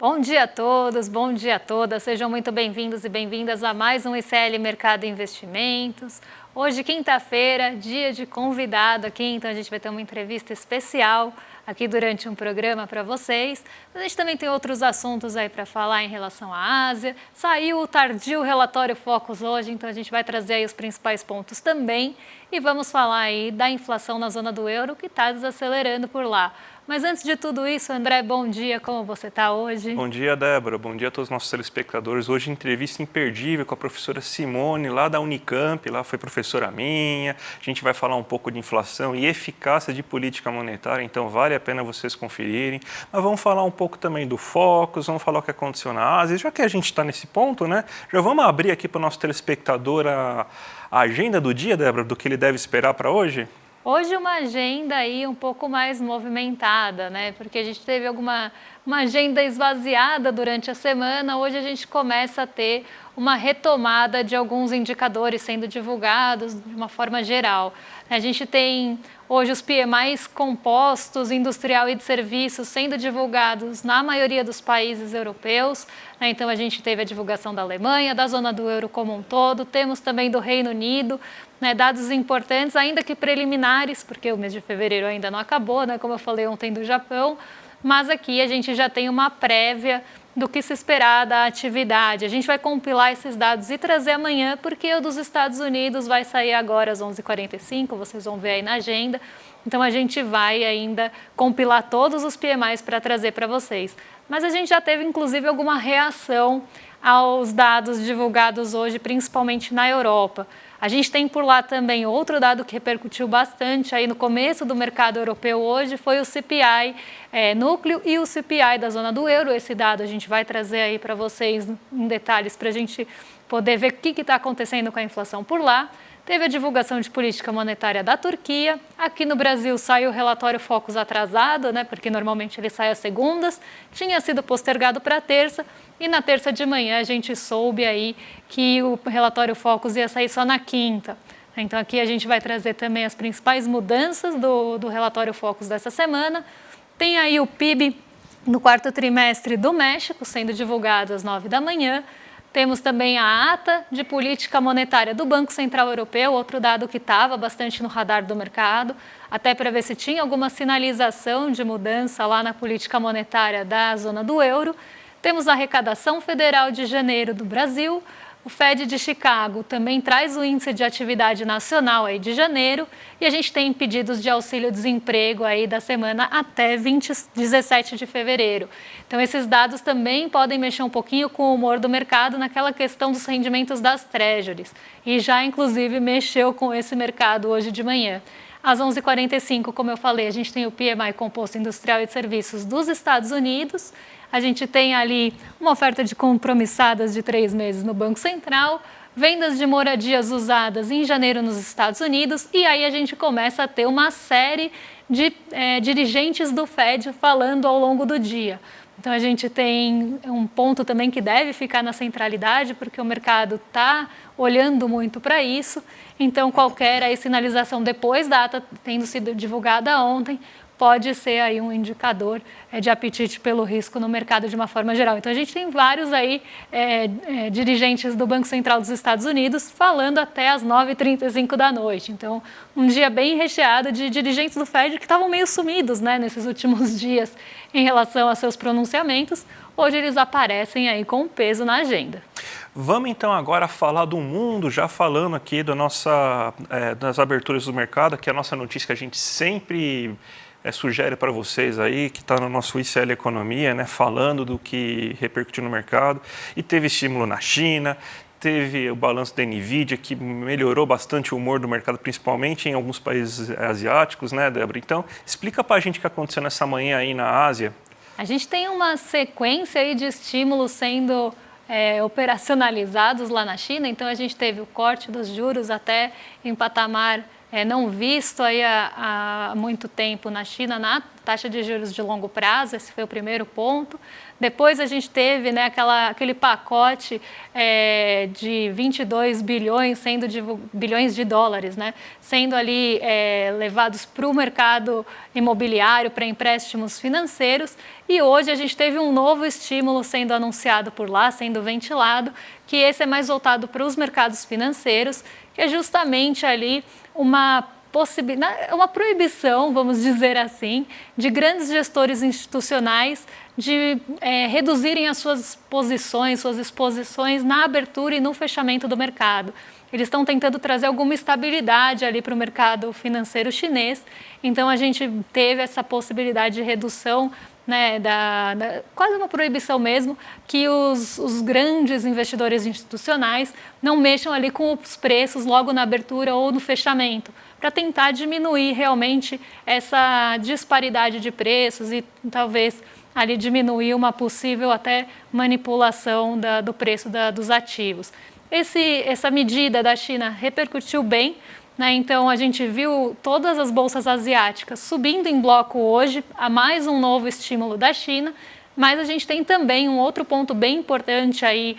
Bom dia a todos, bom dia a todas. Sejam muito bem-vindos e bem-vindas a mais um ICL Mercado e Investimentos. Hoje, quinta-feira, dia de convidado aqui, então a gente vai ter uma entrevista especial aqui durante um programa para vocês. A gente também tem outros assuntos aí para falar em relação à Ásia. Saiu o tardio relatório Focus hoje, então a gente vai trazer aí os principais pontos também. E vamos falar aí da inflação na zona do euro, que está desacelerando por lá. Mas antes de tudo isso, André, bom dia, como você está hoje? Bom dia, Débora, bom dia a todos os nossos telespectadores. Hoje entrevista imperdível com a professora Simone, lá da Unicamp, lá foi professora minha. A gente vai falar um pouco de inflação e eficácia de política monetária, então vale a pena vocês conferirem. Mas vamos falar um pouco também do Focus, vamos falar o que aconteceu na Ásia. Já que a gente está nesse ponto, né, já vamos abrir aqui para o nosso telespectador a agenda do dia, Débora, do que ele deve esperar para hoje? Hoje uma agenda aí um pouco mais movimentada, né? Porque a gente teve uma agenda esvaziada durante a semana. Hoje a gente começa a ter uma retomada de alguns indicadores sendo divulgados de uma forma geral. A gente tem hoje os PMIs compostos, industrial e de serviços, sendo divulgados na maioria dos países europeus. Então a gente teve a divulgação da Alemanha, da zona do euro como um todo, temos também do Reino Unido, dados importantes, ainda que preliminares, porque o mês de fevereiro ainda não acabou, como eu falei ontem do Japão, mas aqui a gente já tem uma prévia do que se esperar da atividade. A gente vai compilar esses dados e trazer amanhã, porque o dos Estados Unidos vai sair agora às 11h45, vocês vão ver aí na agenda. Então a gente vai ainda compilar todos os PMIs para trazer para vocês. Mas a gente já teve inclusive alguma reação aos dados divulgados hoje, principalmente na Europa. A gente tem por lá também outro dado que repercutiu bastante aí no começo do mercado europeu hoje, foi o CPI núcleo e o CPI da zona do euro. Esse dado a gente vai trazer aí para vocês em detalhes para a gente poder ver o que está acontecendo com a inflação por lá. Teve a divulgação de política monetária da Turquia. Aqui no Brasil saiu o relatório Focus atrasado, porque normalmente ele sai às segundas. Tinha sido postergado para terça e na terça de manhã a gente soube aí que o relatório Focus ia sair só na quinta. Então aqui a gente vai trazer também as principais mudanças do relatório Focus dessa semana. Tem aí o PIB no quarto trimestre do México sendo divulgado às 9 da manhã. Temos também a ata de política monetária do Banco Central Europeu, outro dado que estava bastante no radar do mercado, até para ver se tinha alguma sinalização de mudança lá na política monetária da zona do euro. Temos a arrecadação federal de janeiro do Brasil. O Fed de Chicago também traz o índice de atividade nacional aí de janeiro e a gente tem pedidos de auxílio-desemprego aí da semana até 17 de fevereiro. Então esses dados também podem mexer um pouquinho com o humor do mercado naquela questão dos rendimentos das treasuries e já inclusive mexeu com esse mercado hoje de manhã. Às 11h45, como eu falei, a gente tem o PMI composto industrial e de serviços dos Estados Unidos. A gente tem ali uma oferta de compromissadas de 3 meses no Banco Central, vendas de moradias usadas em janeiro nos Estados Unidos e aí a gente começa a ter uma série de dirigentes do Fed falando ao longo do dia. Então a gente tem um ponto também que deve ficar na centralidade, porque o mercado está olhando muito para isso. Então qualquer aí sinalização depois da ata tendo sido divulgada ontem pode ser aí um indicador de apetite pelo risco no mercado de uma forma geral. Então a gente tem vários aí dirigentes do Banco Central dos Estados Unidos falando até às 9h35 da noite. Então um dia bem recheado de dirigentes do Fed que estavam meio sumidos nesses últimos dias em relação a seus pronunciamentos. Hoje eles aparecem aí com peso na agenda. Vamos então agora falar do mundo, já falando aqui das aberturas do mercado, que é a nossa notícia que a gente sempre sugere para vocês aí, que está no nosso ICL Economia, falando do que repercutiu no mercado. E teve estímulo na China, teve o balanço da NVIDIA, que melhorou bastante o humor do mercado, principalmente em alguns países asiáticos, Débora? Então, explica para a gente o que aconteceu nessa manhã aí na Ásia. A gente tem uma sequência aí de estímulos sendo operacionalizados lá na China. Então, a gente teve o corte dos juros até em patamar não visto aí há muito tempo na China, na taxa de juros de longo prazo. Esse foi o primeiro ponto. Depois a gente teve, né, aquele pacote de 22 bilhões, bilhões de dólares, né, sendo ali levados para o mercado imobiliário, para empréstimos financeiros. E hoje a gente teve um novo estímulo sendo anunciado por lá, sendo ventilado, que esse é mais voltado para os mercados financeiros, que é justamente ali uma proibição, vamos dizer assim, de grandes gestores institucionais de reduzirem as suas posições, suas exposições na abertura e no fechamento do mercado. Eles estão tentando trazer alguma estabilidade ali para o mercado financeiro chinês. Então, a gente teve essa possibilidade de redução, né, quase uma proibição mesmo, que os grandes investidores institucionais não mexam ali com os preços logo na abertura ou no fechamento, para tentar diminuir realmente essa disparidade de preços e talvez ali diminuir uma possível até manipulação do preço dos ativos. Essa medida da China repercutiu bem, né? Então a gente viu todas as bolsas asiáticas subindo em bloco hoje, a mais um novo estímulo da China, mas a gente tem também um outro ponto bem importante aí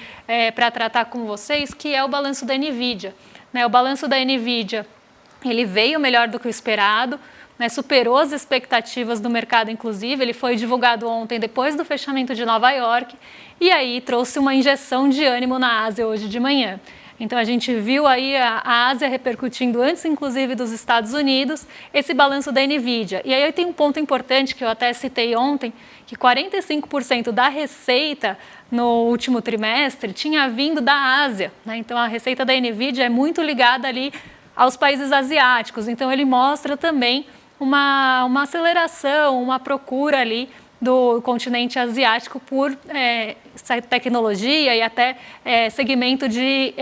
para tratar com vocês, que é o balanço da NVIDIA, né? O balanço da NVIDIA, ele veio melhor do que o esperado, né, superou as expectativas do mercado, inclusive. Ele foi divulgado ontem, depois do fechamento de Nova York, e aí trouxe uma injeção de ânimo na Ásia hoje de manhã. Então, a gente viu aí a Ásia repercutindo antes, inclusive, dos Estados Unidos, esse balanço da NVIDIA. E aí tem um ponto importante que eu até citei ontem, que 45% da receita no último trimestre tinha vindo da Ásia, né? Então, a receita da NVIDIA é muito ligada ali aos países asiáticos. Então, ele mostra também uma aceleração, uma procura ali do continente asiático por tecnologia e até segmento de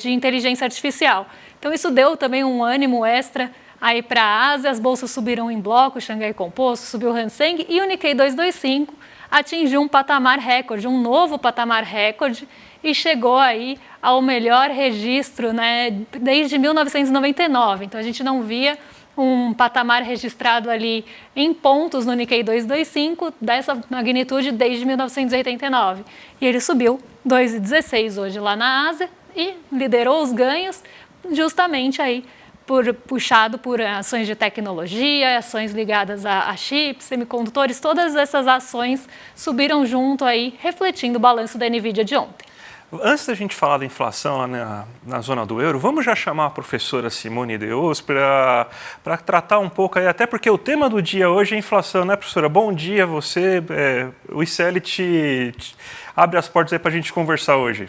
inteligência artificial. Então, isso deu também um ânimo extra aí para a Ásia. As bolsas subiram em bloco, o Xangai Composto, subiu o Hang Seng e o Nikkei 225 atingiu um patamar recorde, um novo patamar recorde, e chegou aí ao melhor registro, né, desde 1999. Então, a gente não via um patamar registrado ali em pontos no Nikkei 225 dessa magnitude desde 1989. E ele subiu 2,16 hoje lá na Ásia e liderou os ganhos justamente aí puxado por ações de tecnologia, ações ligadas a chips, semicondutores. Todas essas ações subiram junto aí, refletindo o balanço da NVIDIA de ontem. Antes da gente falar da inflação lá na zona do euro, vamos já chamar a professora Simone Deus para tratar um pouco aí, até porque o tema do dia hoje é inflação, né, professora? Bom dia, você, o ICL te abre as portas aí para a gente conversar hoje.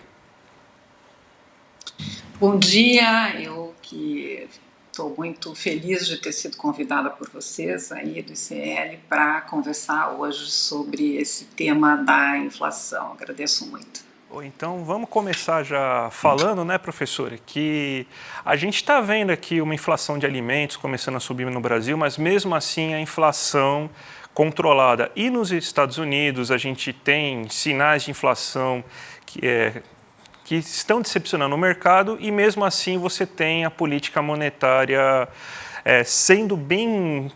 Bom dia, eu que estou muito feliz de ter sido convidada por vocês aí do ICL para conversar hoje sobre esse tema da inflação. Agradeço muito. Então, vamos começar já falando, né, professora, que a gente está vendo aqui uma inflação de alimentos começando a subir no Brasil, mas mesmo assim a inflação controlada. E nos Estados Unidos a gente tem sinais de inflação que estão decepcionando o mercado, e mesmo assim você tem a política monetária sendo bem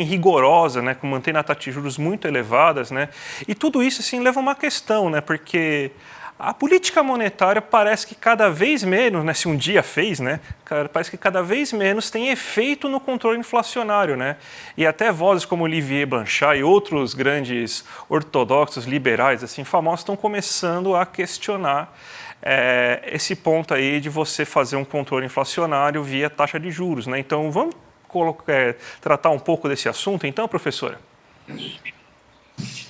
rigorosa, né, mantendo a taxa de juros muito elevadas, né, e tudo isso assim leva a uma questão, né, porque a política monetária parece que cada vez menos, né, se um dia fez, né, parece que cada vez menos tem efeito no controle inflacionário, né, e até vozes como Olivier Blanchard e outros grandes ortodoxos liberais assim famosos estão começando a questionar esse ponto aí de você fazer um controle inflacionário via taxa de juros, né? Então, vamos tratar um pouco desse assunto, então, professora?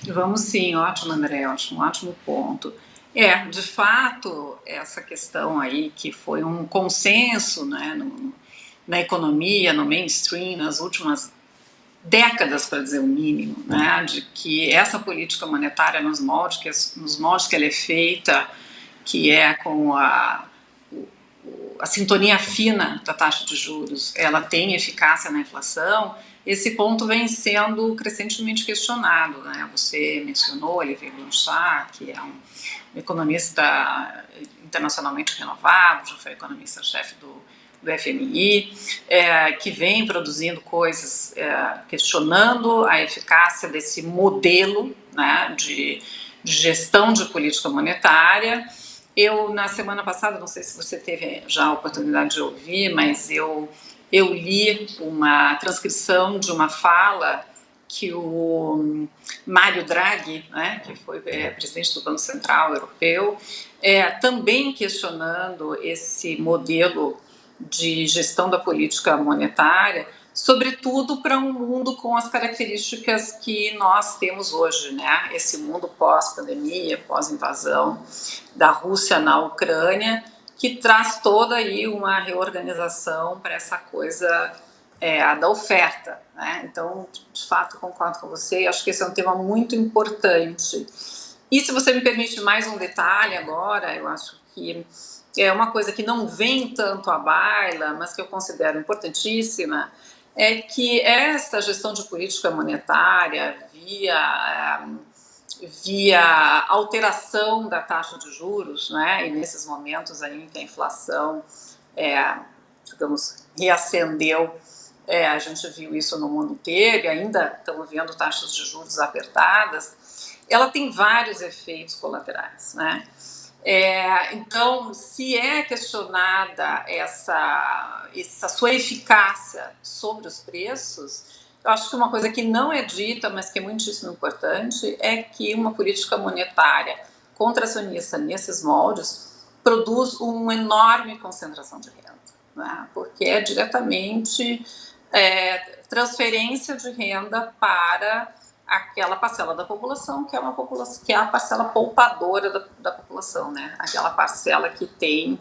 Vamos sim, ótimo, André, ótimo ponto. De fato, essa questão aí que foi um consenso, né, na economia, no mainstream, nas últimas décadas, para dizer o mínimo, né, de que essa política monetária nos moldes que ela é feita, que é com a sintonia fina da taxa de juros, ela tem eficácia na inflação. Esse ponto vem sendo crescentemente questionado, né? Você mencionou Olivier Blanchard, que é um economista internacionalmente renovado, já foi economista-chefe do FMI, que vem produzindo coisas questionando a eficácia desse modelo, né, de gestão de política monetária. Eu, na semana passada, não sei se você teve já a oportunidade de ouvir, mas eu li uma transcrição de uma fala que o Mário Draghi, né, que foi presidente do Banco Central Europeu, também questionando esse modelo de gestão da política monetária, sobretudo para um mundo com as características que nós temos hoje, né? Esse mundo pós-pandemia, pós-invasão da Rússia na Ucrânia, que traz toda aí uma reorganização para essa coisa da oferta, né? Então, de fato, concordo com você, acho que esse é um tema muito importante. E se você me permite mais um detalhe agora, eu acho que é uma coisa que não vem tanto à baila, mas que eu considero importantíssima, é que essa gestão de política monetária via alteração da taxa de juros, né, e nesses momentos aí em que a inflação, digamos, reacendeu, a gente viu isso no mundo inteiro e ainda estamos vendo taxas de juros apertadas, ela tem vários efeitos colaterais, né? Então, se é questionada essa sua eficácia sobre os preços, eu acho que uma coisa que não é dita, mas que é muitíssimo importante, é que uma política monetária contracionista nesses moldes produz uma enorme concentração de renda, né? Porque é diretamente transferência de renda para aquela parcela da população que é a parcela poupadora da população, né? Aquela parcela que tem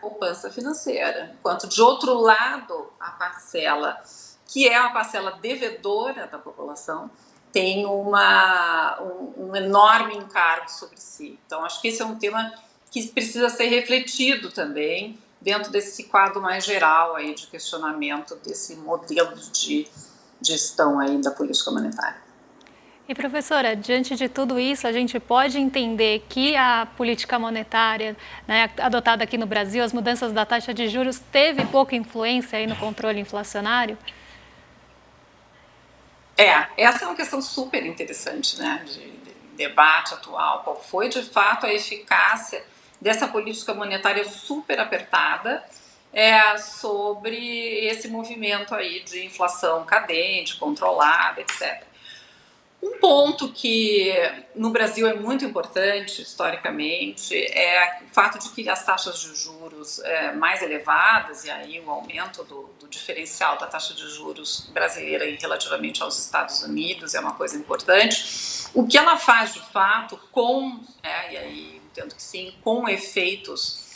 poupança financeira. Enquanto, de outro lado, a parcela que é a parcela devedora da população tem um enorme encargo sobre si. Então, acho que esse é um tema que precisa ser refletido também dentro desse quadro mais geral aí de questionamento desse modelo de gestão aí da política monetária. E, professora, diante de tudo isso, a gente pode entender que a política monetária, né, adotada aqui no Brasil, as mudanças da taxa de juros, teve pouca influência aí no controle inflacionário? Essa é uma questão super interessante, né, de debate atual. Qual foi, de fato, a eficácia dessa política monetária super apertada sobre esse movimento aí de inflação cadente, controlada, etc. Um ponto que no Brasil é muito importante historicamente é o fato de que as taxas de juros mais elevadas, e aí o aumento do diferencial da taxa de juros brasileira relativamente aos Estados Unidos é uma coisa importante. O que ela faz de fato e aí entendo que sim, com efeitos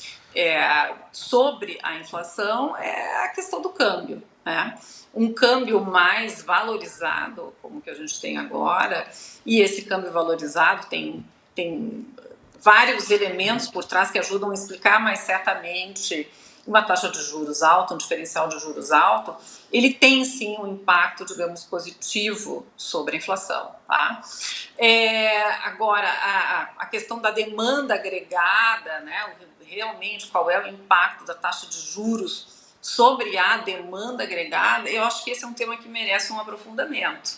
sobre a inflação é a questão do câmbio, né? Um câmbio mais valorizado, como que a gente tem agora, e esse câmbio valorizado tem vários elementos por trás que ajudam a explicar, mas certamente uma taxa de juros alta, um diferencial de juros alto, ele tem sim um impacto, digamos, positivo sobre a inflação, tá? Agora, a questão da demanda agregada, né, realmente qual é o impacto da taxa de juros sobre a demanda agregada, eu acho que esse é um tema que merece um aprofundamento,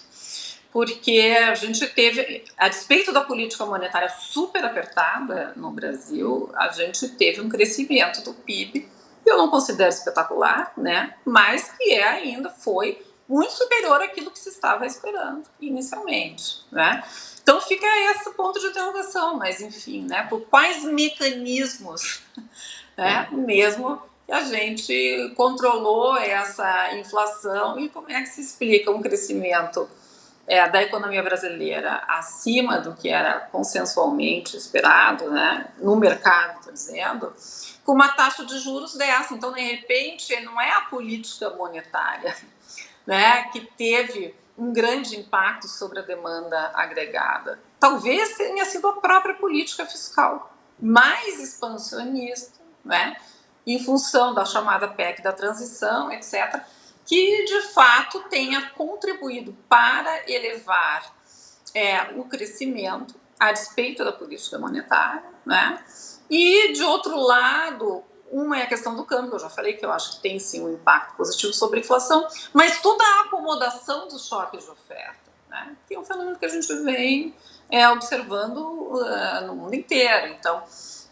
porque a gente teve, a despeito da política monetária super apertada no Brasil, a gente teve um crescimento do PIB, que eu não considero espetacular, né, mas que ainda foi muito superior àquilo que se estava esperando inicialmente, né? Então fica esse ponto de interrogação, mas enfim, né, por quais mecanismos, né, mesmo que a gente controlou essa inflação e como é que se explica um crescimento da economia brasileira acima do que era consensualmente esperado, né, no mercado, estou dizendo, com uma taxa de juros dessa. Então, de repente, não é a política monetária, né, que teve um grande impacto sobre a demanda agregada. Talvez tenha sido a própria política fiscal mais expansionista, né, em função da chamada PEC da transição, etc., que de fato tenha contribuído para elevar o crescimento a despeito da política monetária, né? E, de outro lado, uma é a questão do câmbio, eu já falei que eu acho que tem sim um impacto positivo sobre a inflação, mas toda a acomodação dos choques de oferta, né, que é um fenômeno que a gente vem observando no mundo inteiro. Então,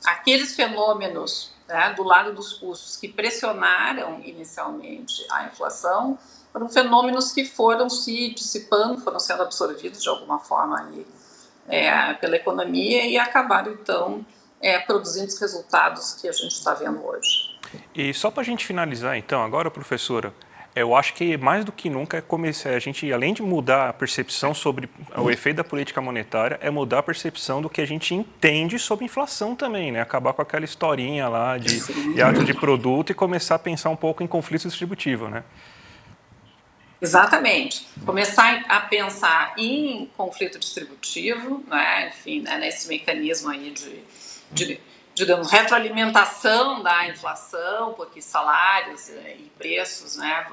aqueles fenômenos, né, do lado dos custos que pressionaram inicialmente a inflação foram fenômenos que foram se dissipando, foram sendo absorvidos de alguma forma aí, pela economia e acabaram, então, produzindo os resultados que a gente está vendo hoje. E só para a gente finalizar, então, agora, professora, eu acho que mais do que nunca a gente, além de mudar a percepção sobre o efeito da política monetária, é mudar a percepção do que a gente entende sobre inflação também, né? Acabar com aquela historinha lá de ato de produto e começar a pensar um pouco em conflito distributivo, né? Exatamente. Começar a pensar em conflito distributivo, né? Enfim, né, nesse mecanismo aí de, digamos, retroalimentação da inflação, porque salários e preços, né,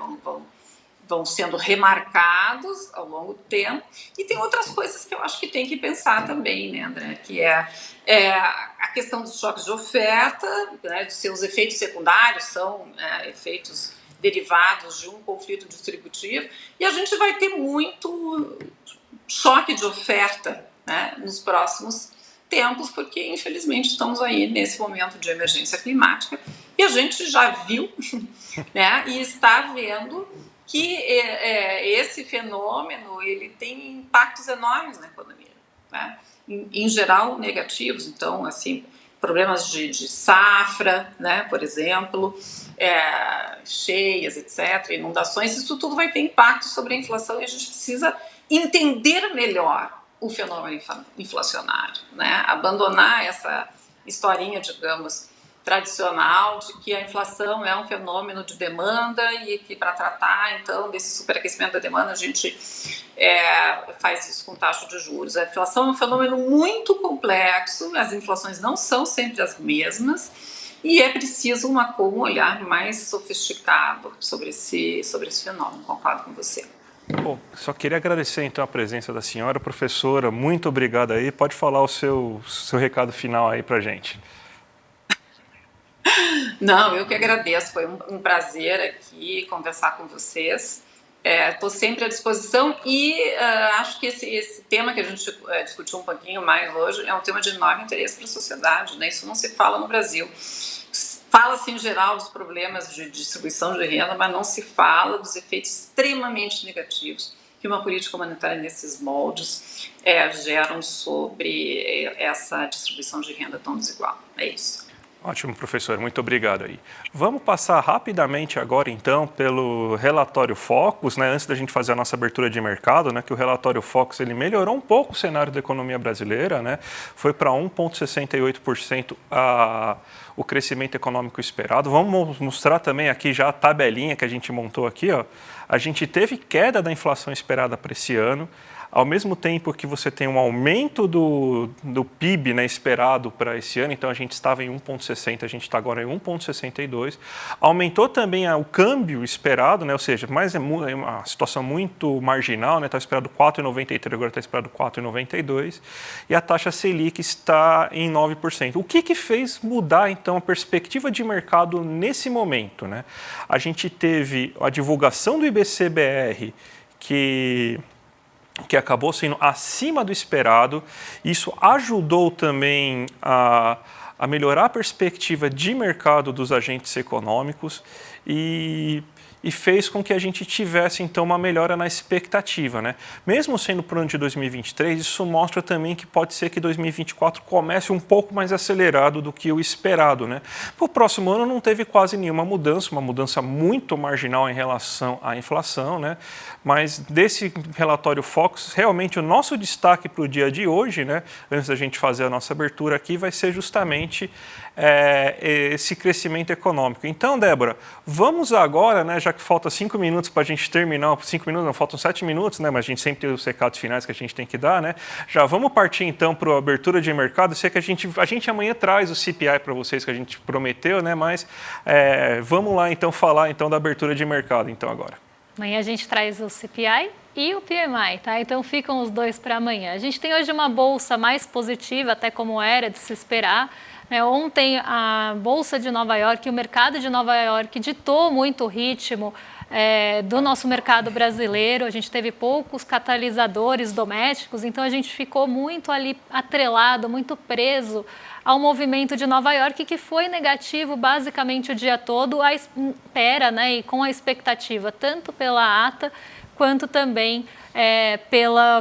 vão sendo remarcados ao longo do tempo. E tem outras coisas que eu acho que tem que pensar também, né, André, que é a questão dos choques de oferta, né, dos seus efeitos secundários, são efeitos derivados de um conflito distributivo, e a gente vai ter muito choque de oferta, né, nos próximos tempos, porque infelizmente estamos aí nesse momento de emergência climática e a gente já viu, né, e está vendo que esse fenômeno ele tem impactos enormes na economia, né, em geral negativos. Então, assim, problemas de safra, né, por exemplo, cheias, etc., inundações, isso tudo vai ter impacto sobre a inflação e a gente precisa entender melhor o fenômeno inflacionário, né? Abandonar essa historinha, digamos, tradicional de que a inflação é um fenômeno de demanda e que para tratar, então, desse superaquecimento da demanda a gente faz isso com taxa de juros. A inflação é um fenômeno muito complexo, as inflações não são sempre as mesmas e é preciso um olhar mais sofisticado sobre esse fenômeno. Concordo com você. Bom, só queria agradecer então a presença da senhora, professora, muito obrigado aí. Pode falar o seu recado final aí pra gente. Não, eu que agradeço, foi um prazer aqui conversar com vocês. Estou sempre à disposição e acho que esse tema que a gente discutiu um pouquinho mais hoje é um tema de enorme interesse para a sociedade, né? Isso não se fala no Brasil. Fala-se em geral dos problemas de distribuição de renda, mas não se fala dos efeitos extremamente negativos que uma política monetária nesses moldes geram sobre essa distribuição de renda tão desigual. É isso. Ótimo, professor. Muito obrigado aí. Vamos passar rapidamente agora, então, pelo relatório Focus, né? Antes da gente fazer a nossa abertura de mercado, né? Que o relatório Focus ele melhorou um pouco o cenário da economia brasileira, né? Foi para 1,68% o crescimento econômico esperado. Vamos mostrar também aqui já a tabelinha que a gente montou aqui, ó. A gente teve queda da inflação esperada para esse ano. Ao mesmo tempo que você tem um aumento do PIB, né, esperado para esse ano, então a gente estava em 1,60, a gente está agora em 1,62. Aumentou também o câmbio esperado, né, ou seja, mas é uma situação muito marginal, né, está esperado 4,93, agora está esperado 4,92. E a taxa Selic está em 9%. O que fez mudar, então, a perspectiva de mercado nesse momento, né? A gente teve a divulgação do IBC-BR, que acabou sendo acima do esperado. Isso ajudou também a melhorar a perspectiva de mercado dos agentes econômicos e fez com que a gente tivesse, então, uma melhora na expectativa, né? Mesmo sendo para o ano de 2023, isso mostra também que pode ser que 2024 comece um pouco mais acelerado do que o esperado, né? Para o próximo ano não teve quase nenhuma mudança, uma mudança muito marginal em relação à inflação, né? Mas desse relatório Focus, realmente o nosso destaque para o dia de hoje, né? Antes da gente fazer a nossa abertura aqui, vai ser justamente esse crescimento econômico. Então, Débora, vamos agora, né, já que falta 5 minutos para a gente terminar, 5 minutos não, faltam 7 minutos, né, mas a gente sempre tem os recados finais que a gente tem que dar, né? Já vamos partir então para a abertura de mercado. Sei que a gente amanhã traz o CPI para vocês que a gente prometeu, né, mas vamos lá então falar então da abertura de mercado então agora. Amanhã a gente traz o CPI e o PMI, tá? Então ficam os dois para amanhã. A gente tem hoje uma bolsa mais positiva, até como era de se esperar. Ontem a Bolsa de Nova York, o mercado de Nova York ditou muito o ritmo do nosso mercado brasileiro. A gente teve poucos catalisadores domésticos, então a gente ficou muito ali atrelado, muito preso ao movimento de Nova York, que foi negativo basicamente o dia todo, à espera, né, e com a expectativa tanto pela ata quanto também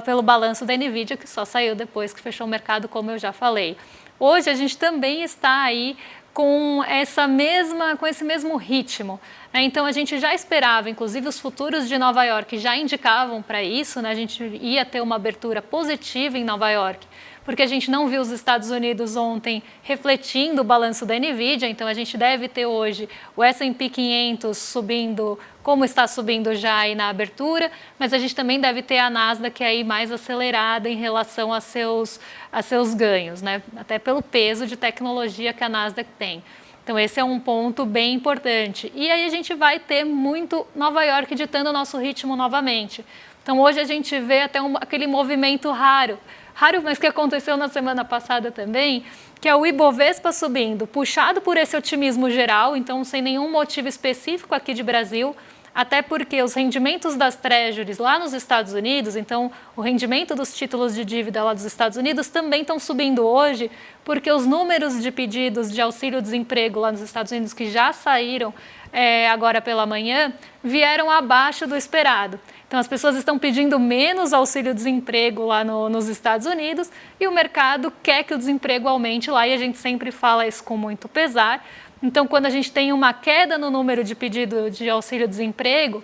pelo balanço da Nvidia, que só saiu depois que fechou o mercado, como eu já falei. Hoje a gente também está aí com esse mesmo ritmo, né? Então a gente já esperava, inclusive os futuros de Nova York já indicavam para isso, né? A gente ia ter uma abertura positiva em Nova York, porque a gente não viu os Estados Unidos ontem refletindo o balanço da Nvidia, então a gente deve ter hoje o S&P 500 subindo, como está subindo já aí na abertura, mas a gente também deve ter a Nasdaq aí mais acelerada em relação a seus ganhos, né? Até pelo peso de tecnologia que a Nasdaq tem. Então esse é um ponto bem importante. E aí a gente vai ter muito Nova York ditando o nosso ritmo novamente. Então hoje a gente vê até aquele movimento raro, mas que aconteceu na semana passada também, que é o Ibovespa subindo, puxado por esse otimismo geral, então sem nenhum motivo específico aqui de Brasil, até porque os rendimentos das treasuries lá nos Estados Unidos, então o rendimento dos títulos de dívida lá dos Estados Unidos também estão subindo hoje, porque os números de pedidos de auxílio-desemprego lá nos Estados Unidos, que já saíram agora pela manhã, vieram abaixo do esperado. Então, as pessoas estão pedindo menos auxílio-desemprego lá nos Estados Unidos e o mercado quer que o desemprego aumente lá e a gente sempre fala isso com muito pesar. Então, quando a gente tem uma queda no número de pedido de auxílio-desemprego,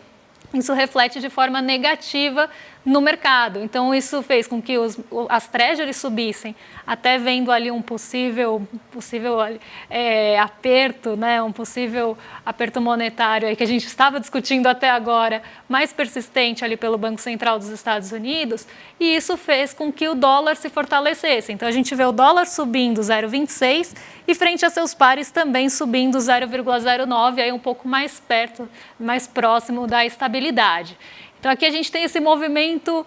isso reflete de forma negativa no mercado. Então, isso fez com que as treasuries subissem, até vendo ali um possível aperto, né, um possível aperto monetário aí que a gente estava discutindo até agora, mais persistente ali pelo Banco Central dos Estados Unidos, e isso fez com que o dólar se fortalecesse. Então, a gente vê o dólar subindo 0,26 e frente a seus pares também subindo 0,09, aí um pouco mais perto, mais próximo da estabilidade. Então, aqui a gente tem esse movimento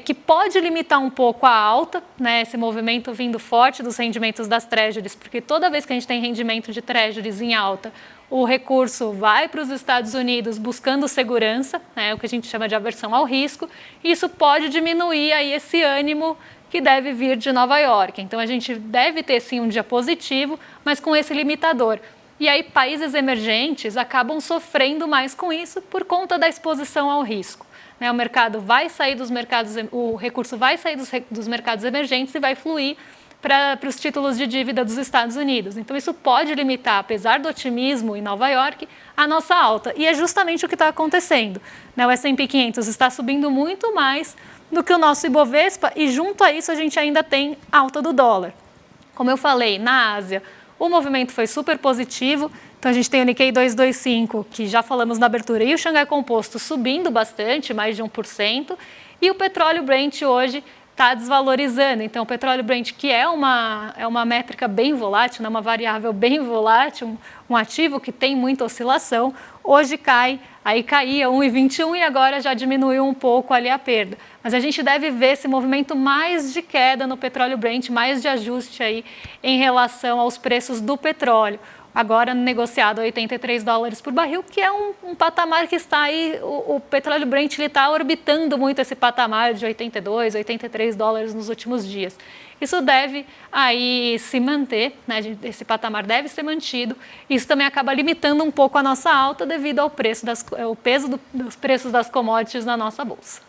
que pode limitar um pouco a alta, né? Esse movimento vindo forte dos rendimentos das treasuries, porque toda vez que a gente tem rendimento de treasuries em alta, o recurso vai para os Estados Unidos buscando segurança, né? O que a gente chama de aversão ao risco, e isso pode diminuir aí esse ânimo que deve vir de Nova York. Então, a gente deve ter sim um dia positivo, mas com esse limitador. E aí, países emergentes acabam sofrendo mais com isso por conta da exposição ao risco. O mercado vai sair dos mercados, o recurso vai sair dos mercados emergentes e vai fluir para os títulos de dívida dos Estados Unidos. Então, isso pode limitar, apesar do otimismo em Nova York, a nossa alta. E é justamente o que está acontecendo. O S&P 500 está subindo muito mais do que o nosso Ibovespa e, junto a isso, a gente ainda tem alta do dólar. Como eu falei, na Ásia, o movimento foi super positivo, então a gente tem o Nikkei 225, que já falamos na abertura, e o Xangai Composto subindo bastante, mais de 1%, e o petróleo Brent hoje está desvalorizando. Então o petróleo Brent, que é uma métrica bem volátil, né, uma variável bem volátil, um ativo que tem muita oscilação, hoje cai, aí caía 1,21 e agora já diminuiu um pouco ali a perda. Mas a gente deve ver esse movimento mais de queda no petróleo Brent, mais de ajuste aí em relação aos preços do petróleo. Agora negociado a $83 por barril, que é um patamar que está aí, o petróleo Brent está orbitando muito esse patamar de $82, $83 nos últimos dias. Isso deve aí se manter, né? Esse patamar deve ser mantido. Isso também acaba limitando um pouco a nossa alta devido ao peso dos preços das commodities na nossa bolsa.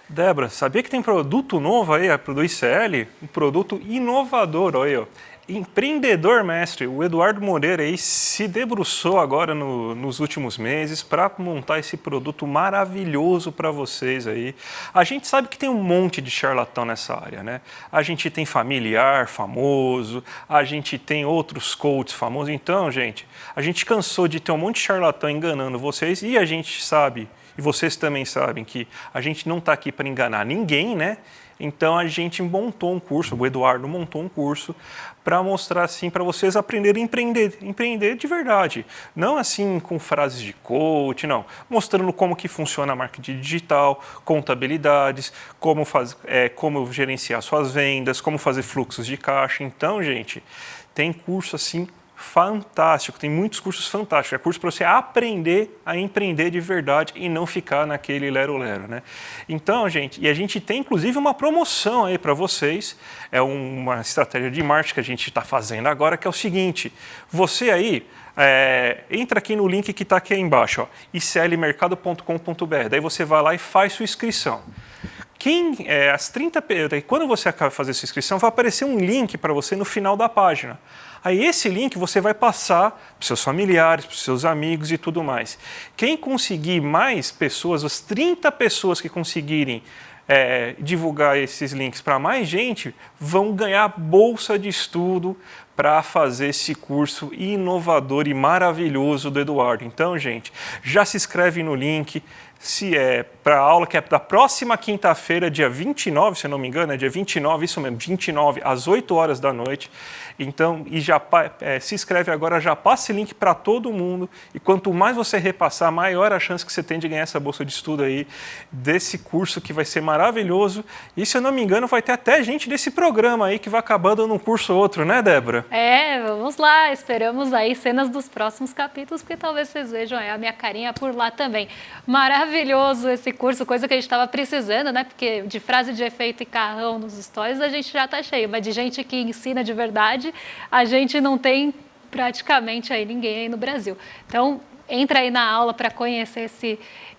Débora, sabia que tem produto novo aí do ICL? Um produto inovador, olha aí, ó. Empreendedor mestre, o Eduardo Moreira aí se debruçou agora nos últimos meses para montar esse produto maravilhoso para vocês aí. A gente sabe que tem um monte de charlatão nessa área, né? A gente tem familiar famoso, a gente tem outros coaches famosos. Então, gente, a gente cansou de ter um monte de charlatão enganando vocês e a gente sabe, e vocês também sabem, que a gente não está aqui para enganar ninguém, né? Então a gente montou um curso, o Eduardo montou um curso para mostrar assim para vocês aprenderem a empreender de verdade, não assim com frases de coach, não, mostrando como que funciona a marketing digital, contabilidades, como gerenciar suas vendas, como fazer fluxos de caixa. Então, gente, tem curso assim fantástico, tem muitos cursos fantásticos, é curso para você aprender a empreender de verdade e não ficar naquele lero-lero, né? Então, gente, e a gente tem inclusive uma promoção aí para vocês, é uma estratégia de marketing que a gente está fazendo agora, que é o seguinte, você aí, entra aqui no link que está aqui embaixo, ó, iclmercado.com.br, daí você vai lá e faz sua inscrição. Quando você acaba de fazer sua inscrição, vai aparecer um link para você no final da página. Aí esse link você vai passar para os seus familiares, para os seus amigos e tudo mais. Quem conseguir mais pessoas, as 30 pessoas que conseguirem divulgar esses links para mais gente, vão ganhar bolsa de estudo para fazer esse curso inovador e maravilhoso do Eduardo. Então, gente, já se inscreve no link. Se é para a aula que é da próxima quinta-feira, dia 29, se eu não me engano, é dia 29, isso mesmo, 29, às 8 horas da noite. Então, se inscreve agora, já passa esse link para todo mundo. E quanto mais você repassar, maior a chance que você tem de ganhar essa bolsa de estudo aí, desse curso que vai ser maravilhoso. E, se eu não me engano, vai ter até gente desse programa aí que vai acabando num curso ou outro, né, Débora? Vamos lá, esperamos aí cenas dos próximos capítulos, porque talvez vocês vejam a minha carinha por lá também. Maravilhoso esse curso, coisa que a gente estava precisando, né? Porque de frase de efeito e carrão nos stories a gente já está cheio, mas de gente que ensina de verdade, a gente não tem praticamente aí ninguém aí no Brasil. Então, entra aí na aula para conhecer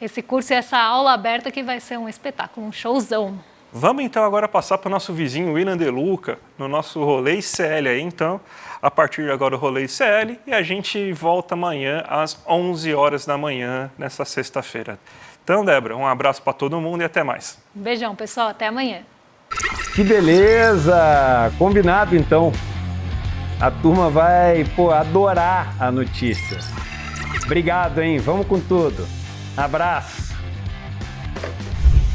esse curso e essa aula aberta que vai ser um espetáculo, um showzão. Vamos então agora passar para o nosso vizinho William De Luca, no nosso rolê ICL aí, então, a partir de agora o rolê ICL, e a gente volta amanhã às 11 horas da manhã, nessa sexta-feira. Então, Débora, um abraço para todo mundo e até mais. Um beijão, pessoal, até amanhã. Que beleza! Combinado, então. A turma vai, adorar a notícia. Obrigado, hein? Vamos com tudo. Abraço.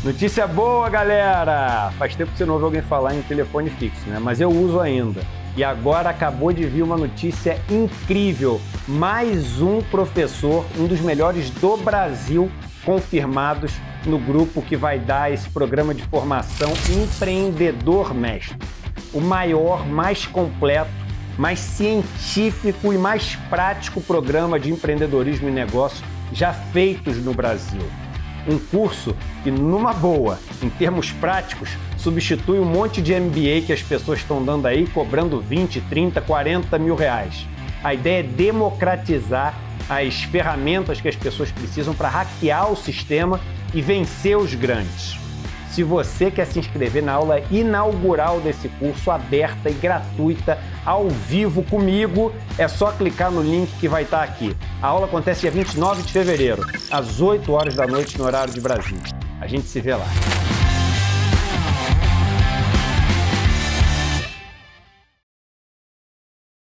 Notícia boa, galera! Faz tempo que você não ouve alguém falar em telefone fixo, né? Mas eu uso ainda. E agora acabou de vir uma notícia incrível. Mais um professor, um dos melhores do Brasil, confirmados no grupo que vai dar esse programa de formação Empreendedor Mestre. O maior, mais completo, mais científico e mais prático programa de empreendedorismo e negócio já feitos no Brasil. Um curso que, numa boa, em termos práticos, substitui um monte de MBA que as pessoas estão dando aí, cobrando 20, 30, 40 mil reais. A ideia é democratizar as ferramentas que as pessoas precisam para hackear o sistema e vencer os grandes. Se você quer se inscrever na aula inaugural desse curso, aberta e gratuita, ao vivo comigo, é só clicar no link que vai estar aqui. A aula acontece dia 29 de fevereiro, às 8 horas da noite no horário de Brasília. A gente se vê lá.